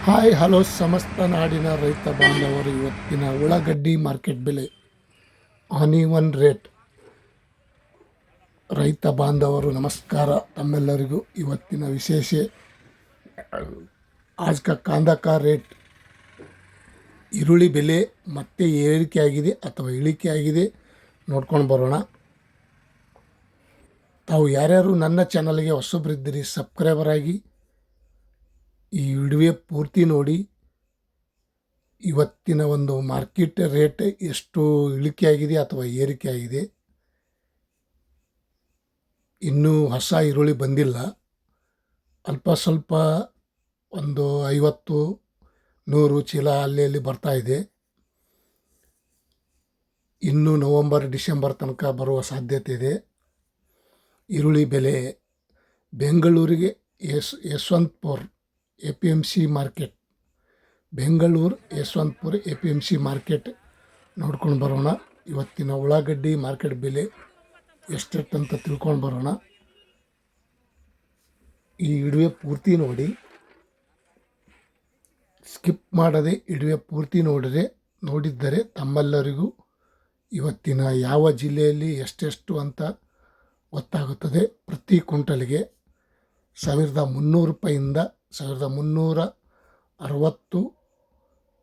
Hi hello ಸಮಸ್ತ ನಾಡಿನ ರೈತ ಬಾಂಧವರು, ಇವತ್ತಿನ ಉಳ್ಳಾಗಡ್ಡಿ ಮಾರ್ಕೆಟ್ ಬೆಲೆ ಆನ್ ಒನ್ ರೇಟ್. ರೈತ ಬಾಂಧವರು ನಮಸ್ಕಾರ, ತಮ್ಮೆಲ್ಲರಿಗೂ ಇವತ್ತಿನ ವಿಶೇಷ ಆಜ್ ಕಾ ಕಾಂದಾ ಕಾ ರೇಟ್. ಈರುಳ್ಳಿ ಬೆಲೆ ಮತ್ತೆ ಏರಿಕೆ ಆಗಿದೆ ಅಥವಾ ಇಳಿಕೆ ಆಗಿದೆ, ನೋಡ್ಕೊಂಡು ಬರೋಣ. ತಾವು ಯಾರ್ಯಾರು ನನ್ನ ಚಾನಲ್ಗೆ ಹೊಸಬ್ರಿದ್ದೀರಿ ಸಬ್ಸ್ಕ್ರೈಬರ್ ಆಗಿ ಈ ವಿಡಿಯೋ ಪೂರ್ತಿ ನೋಡಿ. ಇವತ್ತಿನ ಒಂದು ಮಾರ್ಕೆಟ್ ರೇಟ್ ಎಷ್ಟು ಇಳಿಕೆ ಆಗಿದೆ ಅಥವಾ ಏರಿಕೆ ಆಗಿದೆ. ಇನ್ನೂ ಹೊಸ ಈರುಳ್ಳಿ ಬಂದಿಲ್ಲ, ಅಲ್ಪ ಸ್ವಲ್ಪ ಒಂದು 50-100 ಚೀಲ ಅಲ್ಲಿ ಬರ್ತಾ ಇದೆ. ಇನ್ನು ನವಂಬರ್ ಡಿಸೆಂಬರ್ ತನಕ ಬರುವ ಸಾಧ್ಯತೆ ಇದೆ. ಈರುಳ್ಳಿ ಬೆಲೆ ಬೆಂಗಳೂರಿಗೆ Yeshwanthpur APMC market, Bengaluru Yeshwanthpur APMC market ನೋಡ್ಕೊಂಡು ಬರೋಣ. ಇವತ್ತಿನ ಉಳ್ಳಾಗಡ್ಡಿ ಮಾರ್ಕೆಟ್ ಬೆಲೆ ಎಷ್ಟೆಷ್ಟಂತ ತಿಳ್ಕೊಂಡು ಬರೋಣ. ಈ ವಿಡಿಯೋ ಪೂರ್ತಿ ನೋಡಿ, ಸ್ಕಿಪ್ ಮಾಡದೆ ವಿಡಿಯೋ ಪೂರ್ತಿ ನೋಡಿದ್ದರೆ ತಮ್ಮೆಲ್ಲರಿಗೂ ಇವತ್ತಿನ ಯಾವ ಜಿಲ್ಲೆಯಲ್ಲಿ ಎಷ್ಟೆಷ್ಟು ಅಂತ ಗೊತ್ತಾಗುತ್ತದೆ. ಪ್ರತಿ ಕ್ವಿಂಟಲ್ಗೆ 1300 ರೂಪಾಯಿಂದ 1360,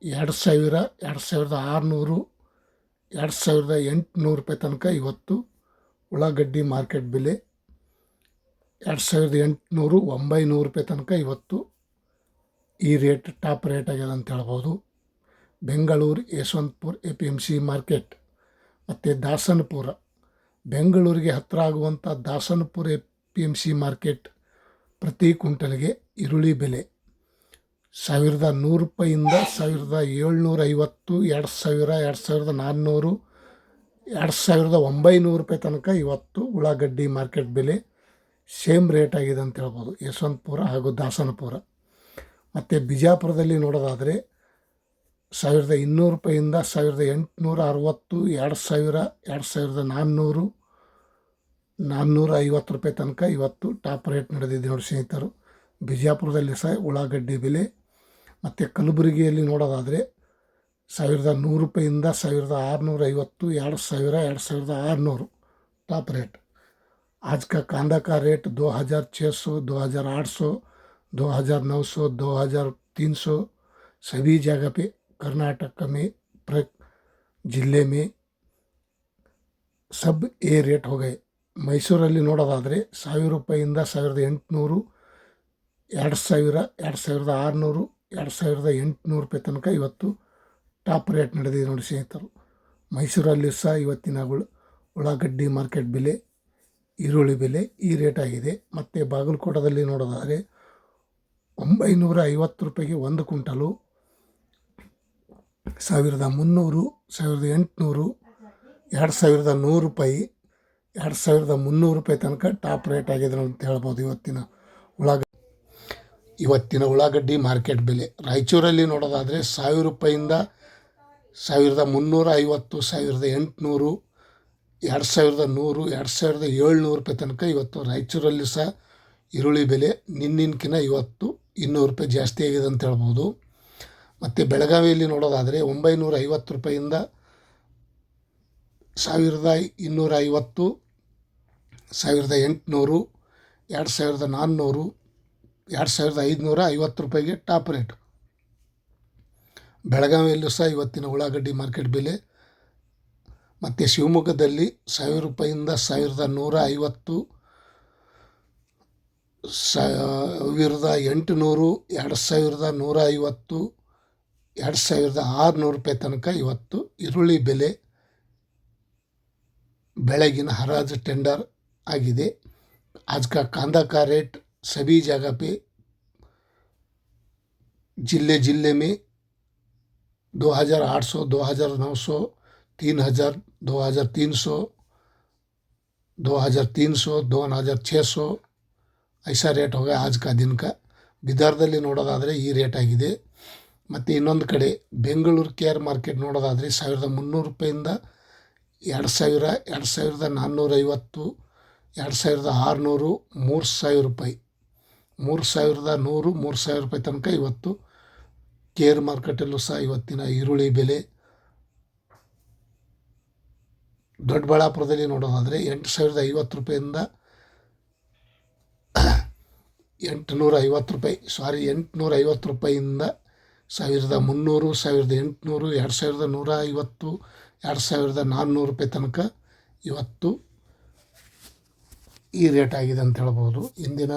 2000, 2600, 2800 ರೂಪಾಯಿ ತನಕ ಇವತ್ತು ಉಳ್ಳಾಗಡ್ಡಿ ಮಾರ್ಕೆಟ್ ಬೆಲೆ. 2800, 900 ರೂಪಾಯಿ ತನಕ ಇವತ್ತು ಈ ರೇಟ್ ಟಾಪ್ ರೇಟ್ ಆಗ್ಯದ ಅಂತ ಹೇಳ್ಬೋದು. ಬೆಂಗಳೂರು ಯಶವಂತಪುರ APMC ಮಾರ್ಕೆಟ್ ಮತ್ತು ದಾಸನಪುರ, ಬೆಂಗಳೂರಿಗೆ ಹತ್ತಿರ ಆಗುವಂಥ ದಾಸನಪುರ APMC ಮಾರ್ಕೆಟ್ ಪ್ರತಿ ಕ್ವಿಂಟಲ್ಗೆ ಈರುಳ್ಳಿ ಬೆಲೆ 1100 ರೂಪಾಯಿಂದ 1750, 2000, 2400, 2900 ರೂಪಾಯಿ ತನಕ ಇವತ್ತು ಉಳ್ಳಾಗಡ್ಡಿ ಮಾರ್ಕೆಟ್ ಬೆಲೆ ಸೇಮ್ ರೇಟ್ ಆಗಿದೆ ಅಂತ ಹೇಳ್ಬೋದು, ಯಶವಂತಪುರ ಹಾಗೂ ದಾಸನಪುರ. ಮತ್ತು ಬಿಜಾಪುರದಲ್ಲಿ ನೋಡೋದಾದರೆ 1200 ರೂಪಾಯಿಂದ 1860, 2000, 2400, 450 ರೂಪಾಯಿ ತನಕ ಇವತ್ತು ಟಾಪ್ ರೇಟ್ ನಡೆದಿದೆ ನೋಡಿ ಸ್ನೇಹಿತರು, ಬಿಜಾಪುರದಲ್ಲಿ ಸಹ ಉಳ್ಳಾಗಡ್ಡಿ ಬೆಲೆ. ಮತ್ತು ಕಲಬುರಗಿಯಲ್ಲಿ ನೋಡೋದಾದರೆ 1100 ರೂಪಾಯಿಂದ 1650, 2000, 2600 ಟಾಪ್ ರೇಟ್. आज का कांदा का रेट 2600, 2800, 2900, 2300 सभी जगह पे कर्नाटक में ಜಿಲ್ಲೆ में सब ए ರೇಟ್ हो गए. ಮೈಸೂರಲ್ಲಿ ನೋಡೋದಾದರೆ 1000 ರೂಪಾಯಿಂದ 1800, 2000, 2600, 2800 ರೂಪಾಯಿ ತನಕ ಇವತ್ತು ಟಾಪ್ ರೇಟ್ ನಡೆದಿದೆ ನೋಡಿ ಸ್ನೇಹಿತರು. ಮೈಸೂರಲ್ಲಿ ಸಹ ಇವತ್ತಿನ ಉಳ್ಳಾಗಡ್ಡಿ ಮಾರ್ಕೆಟ್ ಬೆಲೆ, ಈರುಳ್ಳಿ ಬೆಲೆ ಈ ರೇಟ್ ಆಗಿದೆ. ಮತ್ತು ಬಾಗಲಕೋಟದಲ್ಲಿ ನೋಡೋದಾದರೆ 950 ರೂಪಾಯಿಗೆ 1 ಕ್ವಿಂಟಲು, 1300, 1800, 2100 ರೂಪಾಯಿ, 2300 ರೂಪಾಯಿ ತನಕ ಟಾಪ್ ರೇಟ್ ಆಗಿದೆ ಅಂತ ಹೇಳ್ಬೋದು ಇವತ್ತಿನ ಉಳ್ಳಾಗಡ್ಡಿ ಮಾರ್ಕೆಟ್ ಬೆಲೆ. ರಾಯಚೂರಲ್ಲಿ ನೋಡೋದಾದರೆ 1000 ರೂಪಾಯಿಂದ 1350, 1800, 2100, 2700 ರೂಪಾಯಿ ತನಕ ಇವತ್ತು ರಾಯಚೂರಲ್ಲಿ ಸಹ ಈರುಳ್ಳಿ ಬೆಲೆ ನಿನ್ನಿನ್ಕಿನ ಇವತ್ತು 200 ರೂಪಾಯಿ ಜಾಸ್ತಿ ಆಗಿದೆ ಅಂತ ಹೇಳ್ಬೋದು. ಮತ್ತು ಬೆಳಗಾವಿಯಲ್ಲಿ ನೋಡೋದಾದರೆ 950 ರೂಪಾಯಿಂದ 1250, 1800, 2400, 2550 ರೂಪಾಯಿಗೆ ಟಾಪ್ ರೇಟ್. ಬೆಳಗಾವಿಯಲ್ಲೂ ಸಹ ಇವತ್ತಿನ ಉಳ್ಳಾಗಡ್ಡಿ ಮಾರ್ಕೆಟ್ ಬೆಲೆ. ಮತ್ತು ಶಿವಮೊಗ್ಗದಲ್ಲಿ 1000 ರೂಪಾಯಿಂದ 1150, 1800, 2150, 2600 ರೂಪಾಯಿ ತನಕ ಇವತ್ತು ಈರುಳ್ಳಿ ಬೆಲೆ ಬೆಳಗಿನ ಹರಾಜು ಟೆಂಡರ್ ಆಗಿದೆ. आज का कांदा का रेट सभी जगह पे ಜಿಲ್ಲೆ में 2800, 2900, 3000, 2300, 2300, 2600 ऐसा ರೇಟ್ ಹೋಗ आज का दिन का. ಬಿದರ್ದಲ್ಲಿ ನೋಡೋದಾದರೆ ಈ ರೇಟ್ ಆಗಿದೆ. ಮತ್ತು ಇನ್ನೊಂದು ಕಡೆ ಬೆಂಗಳೂರು KR ಮಾರ್ಕೆಟ್ ನೋಡೋದಾದರೆ 1300 ರೂಪಾಯಿಂದ 2000, 2450, 2600, 3000 ರೂಪಾಯಿ, 3100, 3000 ರೂಪಾಯಿ ತನಕ ಇವತ್ತು ಕೇರ್ ಮಾರ್ಕೆಟಲ್ಲೂ ಸಹ ಇವತ್ತಿನ ಈರುಳ್ಳಿ ಬೆಲೆ ದೊಡ್ಡಬಳ್ಳಾಪುರದಲ್ಲಿ ನೋಡೋದಾದರೆ 8,050 ರೂಪಾಯಿಂದ 850 ರೂಪಾಯಿ 850 ರೂಪಾಯಿಂದ 1,300, 1,800, 2,150, 2,400 ರೂಪಾಯಿ ತನಕ ಇವತ್ತು ಈ ರೇಟ್ ಆಗಿದೆ ಅಂತ ಹೇಳ್ಬೋದು. ಇಂದಿನ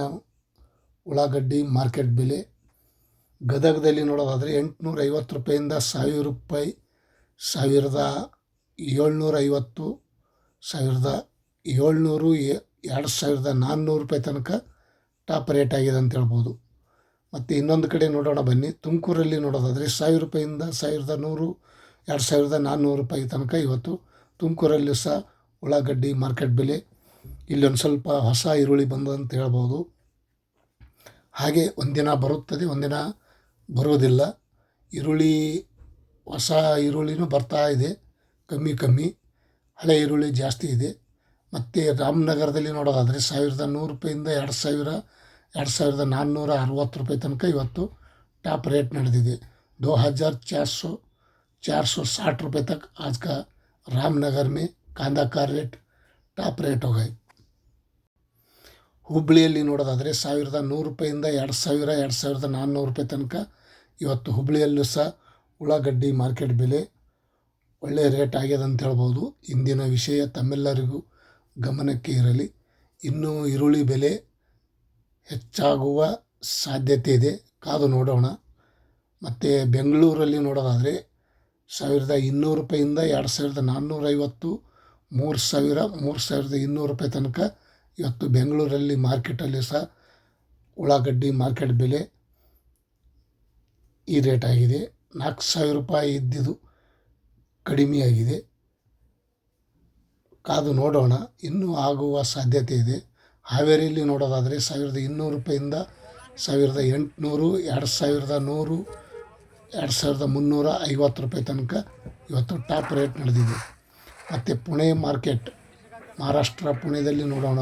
ಉಳ್ಳಾಗಡ್ಡಿ ಮಾರ್ಕೆಟ್ ಬೆಲೆ ಗದಗದಲ್ಲಿ ನೋಡೋದಾದರೆ 850 ರೂಪಾಯಿಂದ 1,000 ರೂಪಾಯಿ, 1,750, 1,700, 2,400 ರೂಪಾಯಿ ತನಕ ಟಾಪ್ ರೇಟ್ ಆಗಿದೆ ಅಂತ ಹೇಳ್ಬೋದು. ಮತ್ತು ಇನ್ನೊಂದು ಕಡೆ ನೋಡೋಣ ಬನ್ನಿ. ತುಮಕೂರಲ್ಲಿ ನೋಡೋದಾದರೆ 1,000 ರೂಪಾಯಿಂದ 1,100, 2,400 ರೂಪಾಯಿ ತನಕ ಇವತ್ತು ತುಮಕೂರಲ್ಲಿ ಸಹ ಉಳ್ಳಾಗಡ್ಡಿ ಮಾರ್ಕೆಟ್ ಬೆಲೆ. ಇಲ್ಲೊಂದು ಸ್ವಲ್ಪ ಹೊಸ ಈರುಳ್ಳಿ ಬಂದಂತ ಹೇಳ್ಬೋದು. ಹಾಗೆ ಒಂದಿನ ಬರುತ್ತದೆ, ಒಂದಿನ ಬರೋದಿಲ್ಲ. ಈರುಳ್ಳಿ ಹೊಸ ಈರುಳ್ಳಿನೂ ಬರ್ತಾ ಇದೆ, ಕಮ್ಮಿ. ಹಳೆ ಈರುಳ್ಳಿ ಜಾಸ್ತಿ ಇದೆ. ಮತ್ತು ರಾಮನಗರದಲ್ಲಿ ನೋಡೋದಾದರೆ 1,100 ರೂಪಾಯಿಂದ 2,000, 2,460 ರೂಪಾಯಿ ತನಕ ಇವತ್ತು ಟಾಪ್ रेट ನಡೆದಿದೆ. 2,460 रुपये तक आज का रामनगर में कांदा का रेट ಟಾಪ್ ರೇಟ್ हो गए. ಹುಬ್ಬಳ್ಳಿಯಲ್ಲಿ ನೋಡೋದಾದರೆ 1,100 ರೂಪಾಯಿಂದ 2,000, 2,400 ರೂಪಾಯಿ ತನಕ ಇವತ್ತು ಹುಬ್ಬಳ್ಳಿಯಲ್ಲೂ ಸಹ ಉಳ್ಳಾಗಡ್ಡಿ ಮಾರ್ಕೆಟ್ ಬೆಲೆ ಒಳ್ಳೆಯ ರೇಟ್ ಆಗ್ಯದ ಅಂತ ಹೇಳ್ಬೋದು. ಇಂದಿನ ವಿಷಯ ತಮ್ಮೆಲ್ಲರಿಗೂ ಗಮನಕ್ಕೆ ಇರಲಿ. ಇನ್ನೂ ಈರುಳ್ಳಿ ಬೆಲೆ ಹೆಚ್ಚಾಗುವ ಸಾಧ್ಯತೆ ಇದೆ, ಕಾದು ನೋಡೋಣ. ಮತ್ತು ಬೆಂಗಳೂರಲ್ಲಿ ನೋಡೋದಾದರೆ 1,200 ರೂಪಾಯಿಂದ 2,450, 3,000, 3,200 ರೂಪಾಯಿ ತನಕ ಇವತ್ತು ಬೆಂಗಳೂರಲ್ಲಿ ಮಾರ್ಕೆಟಲ್ಲಿ ಸಹ ಉಳ್ಳಾಗಡ್ಡಿ ಮಾರ್ಕೆಟ್ ಬೆಲೆ ಈ ರೇಟ್ ಆಗಿದೆ. 4,000 ರೂಪಾಯಿ ಇದ್ದಿದ್ದು ಕಡಿಮೆಯಾಗಿದೆ, ಕಾದು ನೋಡೋಣ. ಇನ್ನೂ ಆಗುವ ಸಾಧ್ಯತೆ ಇದೆ. ಹಾವೇರಿಯಲ್ಲಿ ನೋಡೋದಾದರೆ 1,200 ರೂಪಾಯಿಂದ 1,800, 2,100, 2,350 ರೂಪಾಯಿ ತನಕ ಇವತ್ತು ಟಾಪ್ ರೇಟ್ ನಡೆದಿದೆ. ಮತ್ತು ಪುಣೆ ಮಾರ್ಕೆಟ್, ಮಹಾರಾಷ್ಟ್ರ ಪುಣೆದಲ್ಲಿ ನೋಡೋಣ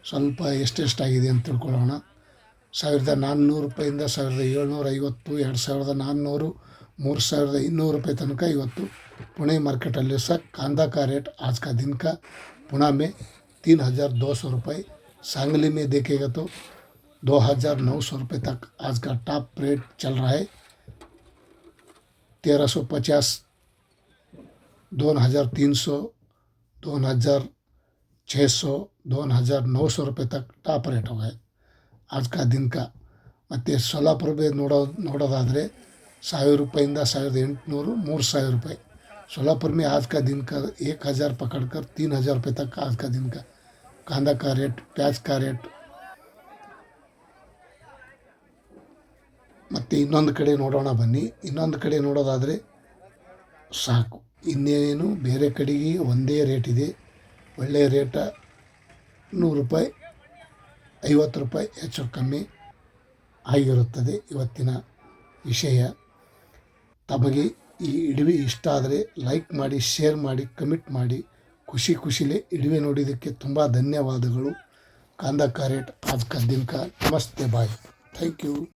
ಸ್ವಲ್ಪ ಎಷ್ಟೆಷ್ಟಾಗಿದೆ ಅಂತ ತಿಳ್ಕೊಳ್ಳೋಣ. 1,400 ರೂಪಾಯಿಂದ 1,750, 2,400, 3,200 ರೂಪಾಯಿ तनक ಇವತ್ತು पुणे मार्केटಲ್ಲಿ सह कांदा का रेट आज का दिन का पुणे में 3,200 रुपये, सांगली में देखेगा तो 2,900 रुपये तक आज का टॉप रेट चल रहा है. 1,350, 2,300, 2,600, 2,900 रुपये तक टॉप रेट हो गए आज का दिन का. ಮತ್ತು ಸೊಲ್ಲಾಪುರ ನೋಡೋದಾದರೆ 1,000 ರೂಪಾಯಿಂದ 1,800, 3,000 रुपये. सोलापुर में आज का दिन का 1,000 पकड़कर 3,000 रुपये तक आज का दिन का कांदा का रेट, प्याज का रेट. ಮತ್ತು ಇನ್ನೊಂದು ಕಡೆ ನೋಡೋಣ ಬನ್ನಿ. ಇನ್ನೊಂದು ಕಡೆ ನೋಡೋದಾದರೆ ಸಾಕು, ಇನ್ನೇನು ಬೇರೆ ಕಡೆಗೆ ಒಂದೇ ರೇಟ್ ಇದೆ. ಒಳ್ಳೆಯ ರೇಟ 100 ರೂಪಾಯಿ, 50 ರೂಪಾಯಿ ಹೆಚ್ಚು ಕಮ್ಮಿ ಆಗಿರುತ್ತದೆ ಇವತ್ತಿನ ವಿಷಯ. ತಮಗೆ ಈ ಇಡುವೆ ಇಷ್ಟ ಆದರೆ ಲೈಕ್ ಮಾಡಿ, ಶೇರ್ ಮಾಡಿ, ಕಮೆಂಟ್ ಮಾಡಿ. ಖುಷಿಲೇ ಇಡುವೆ ನೋಡಿದ್ದಕ್ಕೆ ತುಂಬ ಧನ್ಯವಾದಗಳು. ಕಾಂದಾ ಕಾ ರೇಟ್ आज का दिन का नमस्ते बाय, थैंक यू.